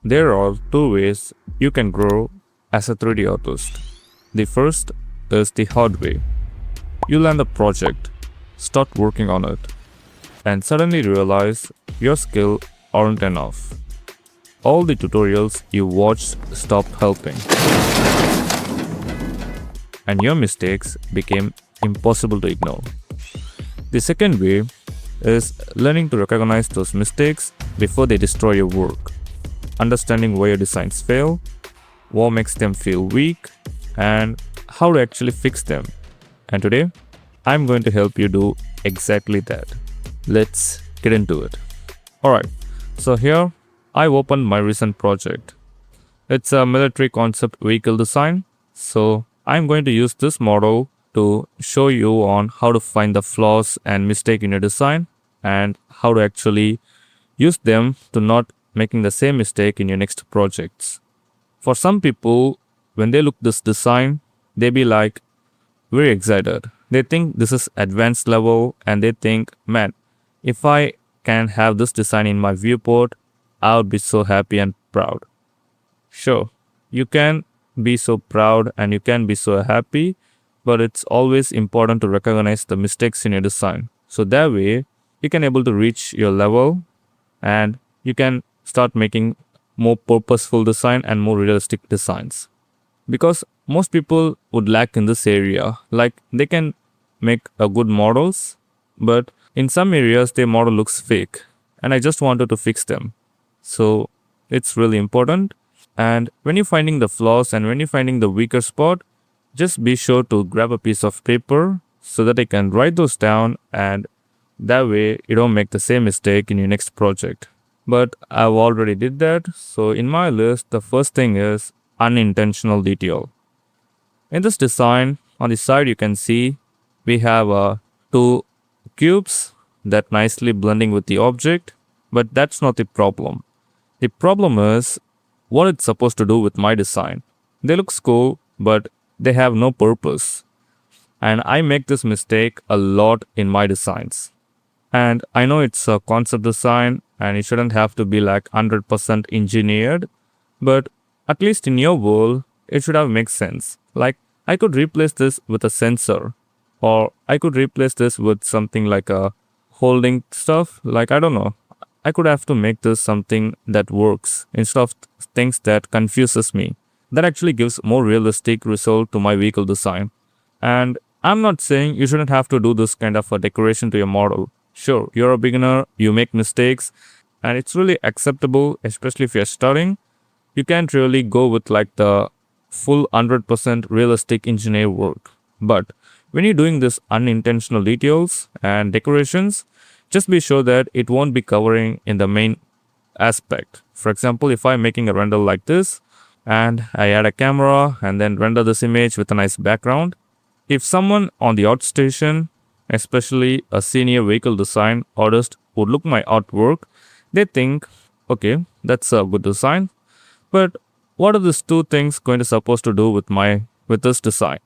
There are two ways you can grow as a 3D artist. The first is the hard way. You land a project, start working on it, and suddenly realize your skill aren't enough. All the tutorials you watched stopped helping, and your mistakes became impossible to ignore. The second way is learning to recognize those mistakes before they destroy your work, understanding why your designs fail, what makes them feel weak, and how to actually fix them. And today, I'm going to help you do exactly that. Let's get into it. Alright, so here I've opened my recent project. It's a military concept vehicle design. So I'm going to use this model to show you on how to find the flaws and mistake in your design and how to actually use them to not making the same mistake in your next projects. For some people, when they look this design, they be like very excited. They think this is advanced level and they think, man, if I can have this design in my viewport, I would be so happy and proud. Sure, you can be so proud and you can be so happy, but it's always important to recognize the mistakes in your design. So that way, you can able to reach your level and you can start making more purposeful design and more realistic designs. Because most people would lack in this area, like they can make a good models, but in some areas their model looks fake and I just wanted to fix them. So it's really important. And when you're finding the flaws and when you're finding the weaker spot, just be sure to grab a piece of paper so that I can write those down, and that way you don't make the same mistake in your next project. But I've already did that. So in my list, the first thing is unintentional detail. In this design, on the side you can see we have two cubes that nicely blending with the object, but that's not the problem. The problem is what it's supposed to do with my design. They look cool, but they have no purpose. And I make this mistake a lot in my designs. And I know it's a concept design and it shouldn't have to be like 100% engineered, but at least in your world, it should have made sense. Like I could replace this with a sensor, or I could replace this with something like a holding stuff. Like, I don't know. I could have to make this something that works instead of things that confuses me. That actually gives more realistic result to my vehicle design. And I'm not saying you shouldn't have to do this kind of a decoration to your model. Sure, you're a beginner, you make mistakes, and it's really acceptable, especially if you're starting. You can't really go with like the full 100% realistic engineer work. But when you're doing this unintentional details and decorations, just be sure that it won't be covering in the main aspect. For example, if I'm making a render like this and I add a camera and then render this image with a nice background, if someone on the outstation, especially a senior vehicle design artist, would look my artwork, they think, okay, that's a good design, but what are these two things going to supposed to do with this design?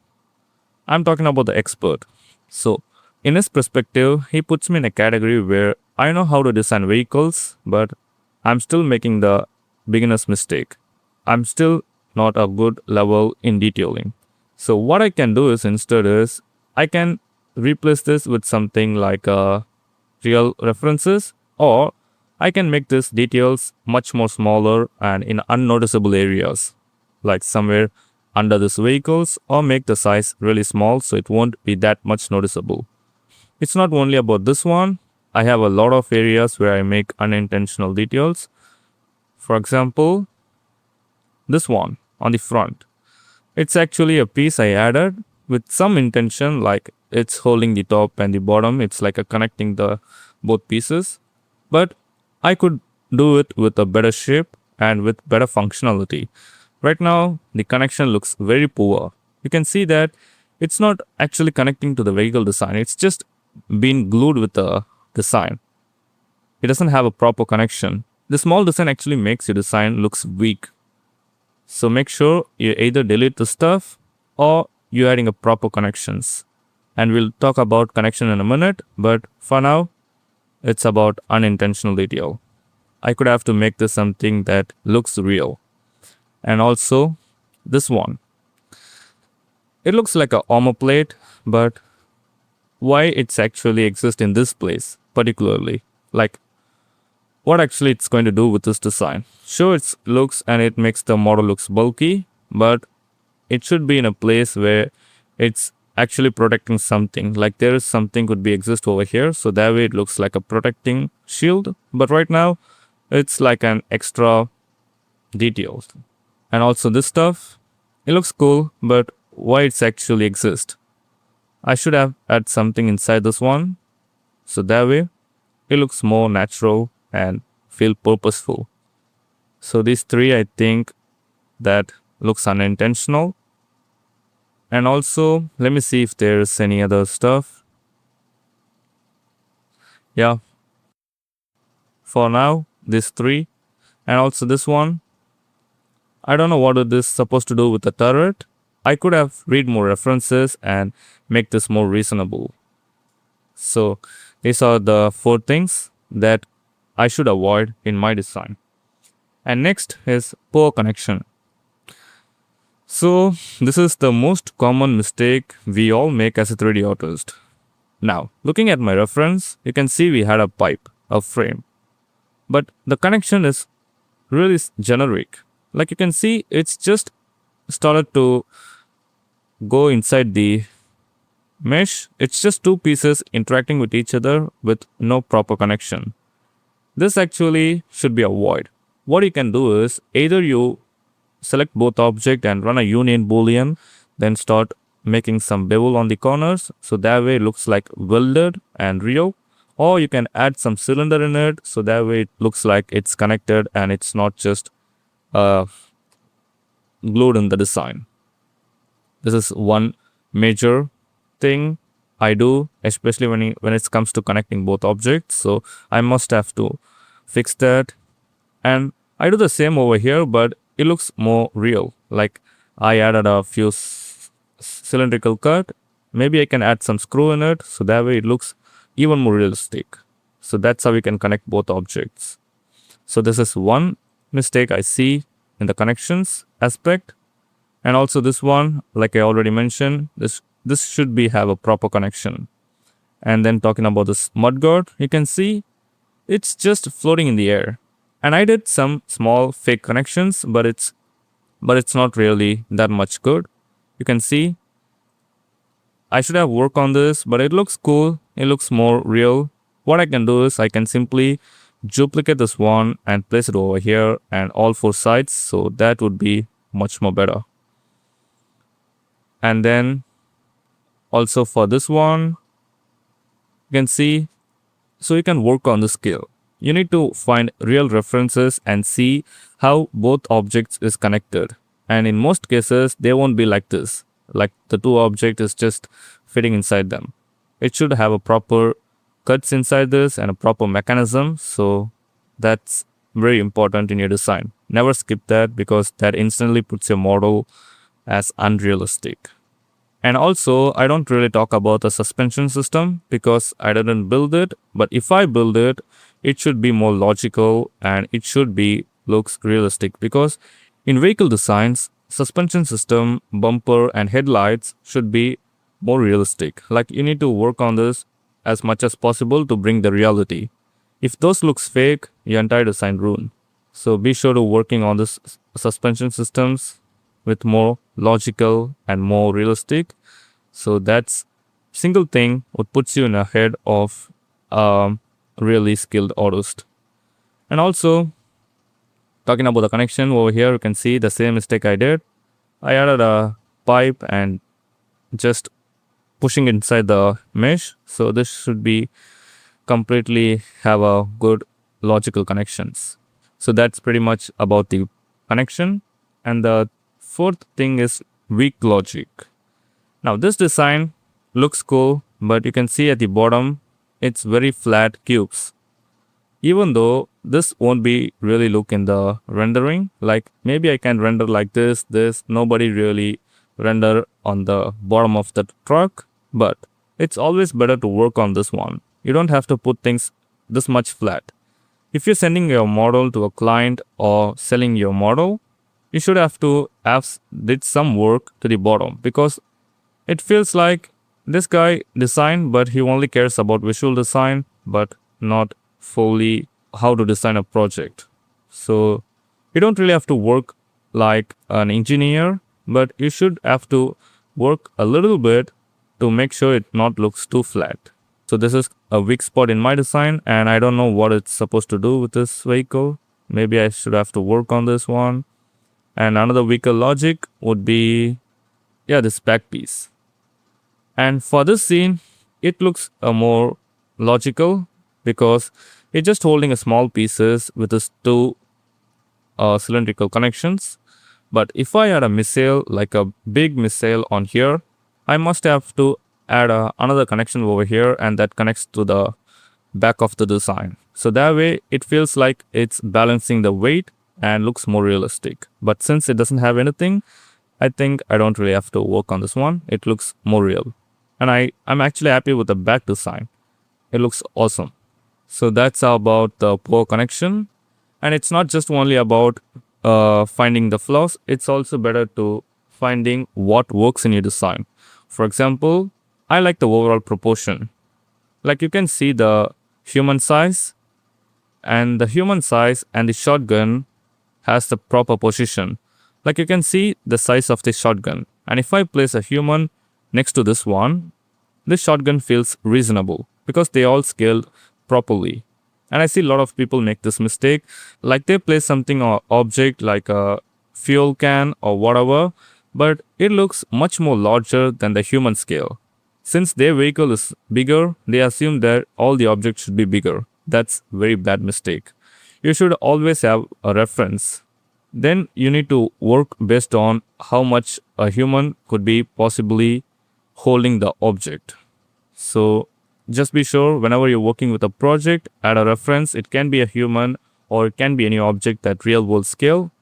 I'm talking about the expert. So in his perspective, he puts me in a category where I know how to design vehicles, but I'm still making the beginner's mistake. I'm still not a good level in detailing. So what I can do is instead is I can replace this with something like real references, or I can make these details much more smaller and in unnoticeable areas, like somewhere under these vehicles, or make the size really small so it won't be that much noticeable. It's not only about this one. I have a lot of areas where I make unintentional details. For example, this one on the front. It's actually a piece I added with some intention, like it's holding the top and the bottom. It's like a connecting the both pieces. But I could do it with a better shape and with better functionality. Right now, the connection looks very poor. You can see that it's not actually connecting to the vehicle design. It's just been glued with the design. It doesn't have a proper connection. The small design actually makes your design looks weak. So make sure you either delete the stuff or you're adding a proper connections. And we'll talk about connection in a minute, but for now, it's about unintentional detail. I could have to make this something that looks real. And also this one. It looks like a armor plate, but why it's actually exists in this place particularly? Like what actually it's going to do with this design? Sure, it looks and it makes the model looks bulky, but it should be in a place where it's actually protecting something. Like there is something could be exist over here, so that way it looks like a protecting shield. But right now, it's like an extra details. And also this stuff, it looks cool, but why it's actually exist? I should have add something inside this one, so that way it looks more natural and feel purposeful. So these three, I think that looks unintentional. And also, let me see if there's any other stuff. Yeah. For now, these three. And also this one. I don't know what is this supposed to do with the turret. I could have read more references and make this more reasonable. So these are the 4 things that I should avoid in my design. And next is poor connection. So this is the most common mistake we all make as a 3D artist. Now, looking at my reference, you can see we had a pipe, a frame. But the connection is really generic. Like you can see, it's just started to go inside the mesh. It's just 2 pieces interacting with each other with no proper connection. This actually should be avoided. What you can do is either you select both object and run a union boolean, then start making some bevel on the corners, so that way it looks like welded and real. Or you can add some cylinder in it, so that way it looks like it's connected and it's not just glued in the design. This is one major thing I do, especially when it comes to connecting both objects. So I must have to fix that. And I do the same over here, but it looks more real. Like I added a few cylindrical cut. Maybe I can add some screw in it, so that way it looks even more realistic. So that's how we can connect both objects. So this is one mistake I see in the connections aspect. And also this one, like I already mentioned, this should be have a proper connection. And then talking about this mudguard, you can see it's just floating in the air. And I did some small fake connections, but it's not really that much good. You can see I should have worked on this, but it looks cool. It looks more real. What I can do is I can simply duplicate this one and place it over here and all 4 sides. So that would be much more better. And then also for this one, you can see, so you can work on the scale. You need to find real references and see how both objects is connected. And in most cases, they won't be like this. Like the 2 objects is just fitting inside them. It should have a proper cuts inside this and a proper mechanism. So that's very important in your design. Never skip that, because that instantly puts your model as unrealistic. And also, I don't really talk about the suspension system because I didn't build it. But if I build it, it should be more logical and it should be looks realistic, because in vehicle designs, suspension system, bumper and headlights should be more realistic. Like you need to work on this as much as possible to bring the reality. If those looks fake, your entire design ruined. So be sure to working on this suspension systems with more logical and more realistic. So that's single thing what puts you in ahead of really skilled artist. And also talking about the connection over here, you can see the same mistake I did. I added a pipe and just pushing inside the mesh. So this should be completely have a good logical connections. So that's pretty much about the connection. And the 4th thing is weak logic. Now this design looks cool, but you can see at the bottom, it's very flat cubes. Even though this won't be really look in the rendering, like maybe I can render like this, nobody really render on the bottom of the truck, but it's always better to work on this one. You don't have to put things this much flat. If you're sending your model to a client or selling your model, you should have to have did some work to the bottom, because it feels like this guy designed, but he only cares about visual design, but not fully how to design a project. So you don't really have to work like an engineer, but you should have to work a little bit to make sure it not looks too flat. So this is a weak spot in my design, and I don't know what it's supposed to do with this vehicle. Maybe I should have to work on this one. And another vehicle logic would be, yeah, this back piece. And for this scene, it looks more logical, because it's just holding a small pieces with its two cylindrical connections. But if I add a missile, like a big missile on here, I must have to add another connection over here, and that connects to the back of the design. So that way it feels like it's balancing the weight and looks more realistic. But since it doesn't have anything, I think I don't really have to work on this one. It looks more real. And I'm actually happy with the back design. It looks awesome. So that's about the poor connection. And it's not just only about finding the flaws. It's also better to finding what works in your design. For example, I like the overall proportion. Like you can see the human size, and the human size and the shotgun has the proper position. Like you can see the size of the shotgun. And if I place a human next to this one, this shotgun feels reasonable because they all scaled properly. And I see a lot of people make this mistake. Like they place something or object like a fuel can or whatever, but it looks much more larger than the human scale. Since their vehicle is bigger, they assume that all the objects should be bigger. That's very bad mistake. You should always have a reference. Then you need to work based on how much a human could be possibly holding the object. So just be sure whenever you're working with a project, add a reference. It can be a human or it can be any object at real world scale,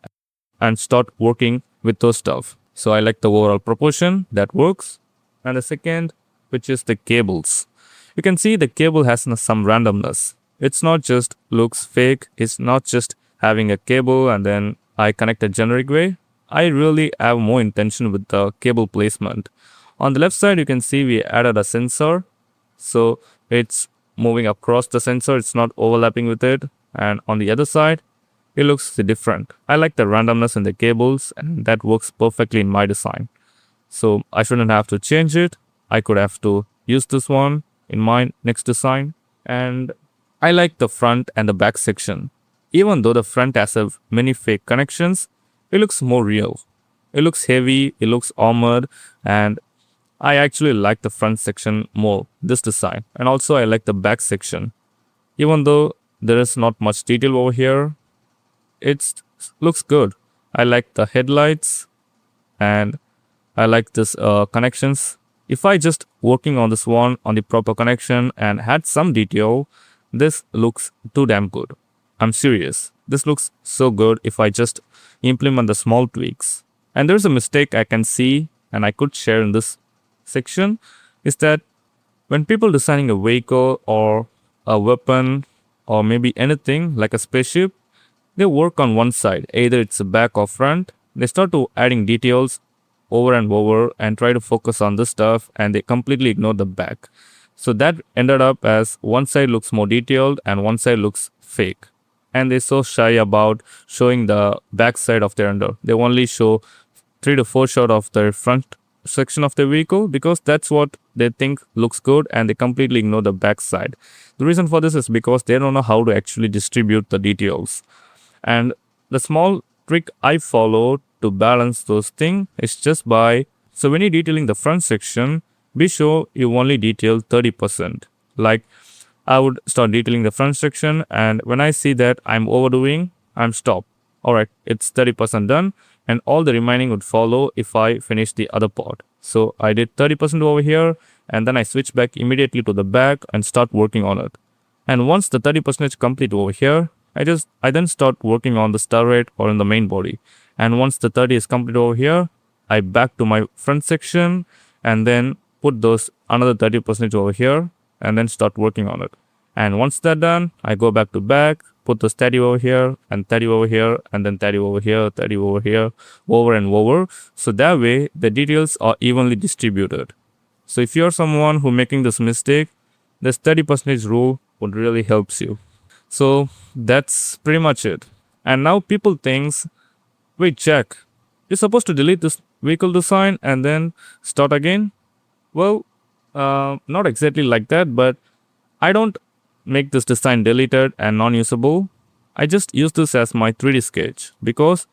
and start working with those stuff. So I like the overall proportion, that works. And the second, which is the cables. You can see the cable has some randomness. It's not just looks fake. It's not just having a cable and then I connect a generic way. I really have more intention with the cable placement. On the left side, you can see we added a sensor. So it's moving across the sensor. It's not overlapping with it. And on the other side, it looks different. I like the randomness in the cables, and that works perfectly in my design. So I shouldn't have to change it. I could have to use this one in my next design. And I like the front and the back section. Even though the front has many fake connections, it looks more real. It looks heavy, it looks armored, and I actually like the front section more, this design. And also I like the back section. Even though there is not much detail over here, it looks good. I like the headlights, and I like this connections. If I just working on this one on the proper connection and had some detail, this looks too damn good. I'm serious. This looks so good if I just implement the small tweaks. And there's a mistake I can see and I could share in this section, is that when people designing a vehicle or a weapon or maybe anything like a spaceship, they work on one side, either it's back or front. They start to adding details over and over and try to focus on this stuff, and they completely ignore the back. So that ended up as one side looks more detailed and one side looks fake. And they're so shy about showing the back side of their render. They only show 3 to 4 shots of the front section of the vehicle because that's what they think looks good, and they completely ignore the back side. The reason for this is because they don't know how to actually distribute the details. And the small trick I follow to balance those things is just by, so when you're detailing the front section, be sure you only detail 30%. Like I would start detailing the front section, and when I see that I'm overdoing, I'm stop. Alright, it's 30% done, and all the remaining would follow if I finish the other part. So I did 30% over here, and then I switch back immediately to the back and start working on it. And once the 30% is complete over here, I then start working on the turret or in the main body. And once the 30 is complete over here, I back to my front section and then put those another 30% over here and then start working on it. And once that's done, I go back to back put the static over here and static over here and then static over here, static over here, over and over. So that way the details are evenly distributed. So if you're someone who making this mistake, this 30% rule would really helps you. So that's pretty much it. And now people thinks, wait, Jack, you're supposed to delete this vehicle design and then start again? Well, not exactly like that, but I don't make this design deleted and non-usable. I just use this as my 3D sketch because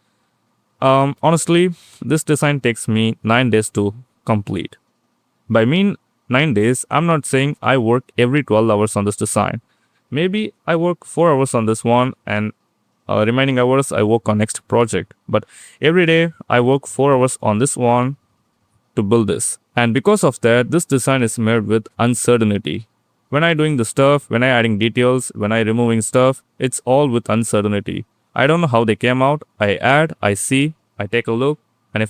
honestly, this design takes me 9 days to complete. By mean 9 days, I'm not saying I work every 12 hours on this design. Maybe I work 4 hours on this one and remaining hours I work on next project. But every day I work 4 hours on this one to build this. And because of that, this design is made with uncertainty. When I doing the stuff, when I adding details, when I removing stuff, it's all with uncertainty. I don't know how they came out. I add, I see, I take a look, and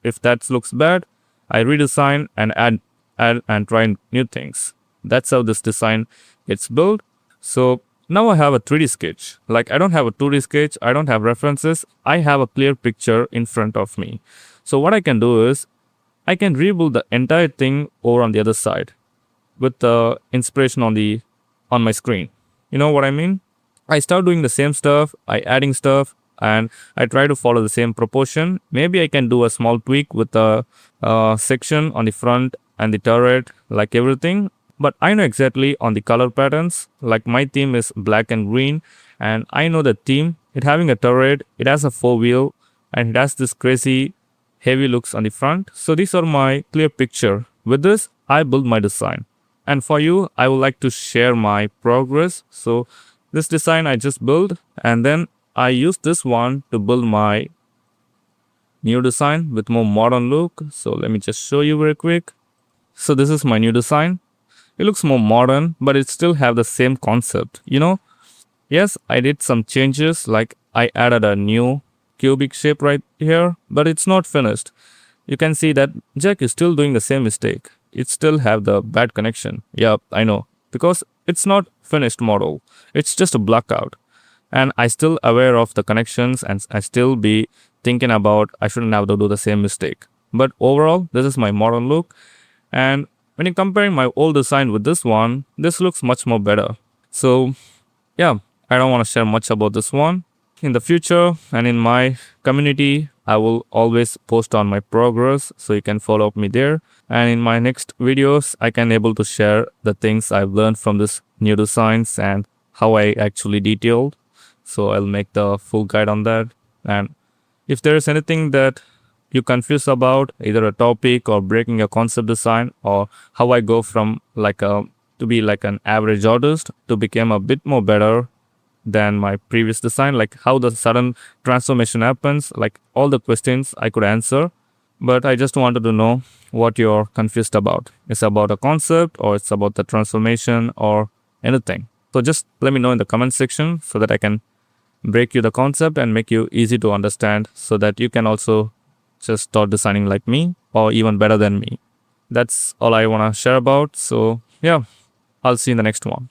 if that looks bad, I redesign and add and try new things. That's how this design gets built. So now I have a 3D sketch. Like I don't have a 2D sketch, I don't have references, I have a clear picture in front of me. So what I can do is, I can rebuild the entire thing over on the other side with the inspiration on my screen. You know what I mean? I start doing the same stuff, I adding stuff, and I try to follow the same proportion. Maybe I can do a small tweak with the section on the front and the turret, like everything. But I know exactly on the color patterns, like my theme is black and green, and I know the theme, it having a turret, it has a 4-wheel, and it has this crazy heavy looks on the front. So these are my clear picture. With this, I build my design. And for you, I would like to share my progress. So this design I just built, and then I use this one to build my new design with more modern look. So let me just show you very quick. So this is my new design. It looks more modern, but it still have the same concept, you know? Yes, I did some changes, like I added a new cubic shape right here, but it's not finished. You can see that Jack is still doing the same mistake. It still have the bad connection. Yeah, I know. Because it's not finished model. It's just a blackout. And I still aware of the connections and I still be thinking about I shouldn't have to do the same mistake. But overall, this is my modern look. And when you're comparing my old design with this one, this looks much more better. So yeah, I don't want to share much about this one. In the future and in my community, I will always post on my progress, so you can follow up me there. And in my next videos, I can able to share the things I've learned from this new designs and how I actually detailed. So I'll make the full guide on that. And if there is anything that you're confused about, either a topic or breaking a concept design, or how I go from to be like an average artist to become a bit more better than my previous design, like how the sudden transformation happens, like all the questions I could answer. But I just wanted to know what you're confused about. It's about a concept or it's about the transformation or anything. So just let me know in the comment section so that I can break you the concept and make you easy to understand so that you can also just start designing like me or even better than me. That's all I want to share about. So yeah, I'll see you in the next one.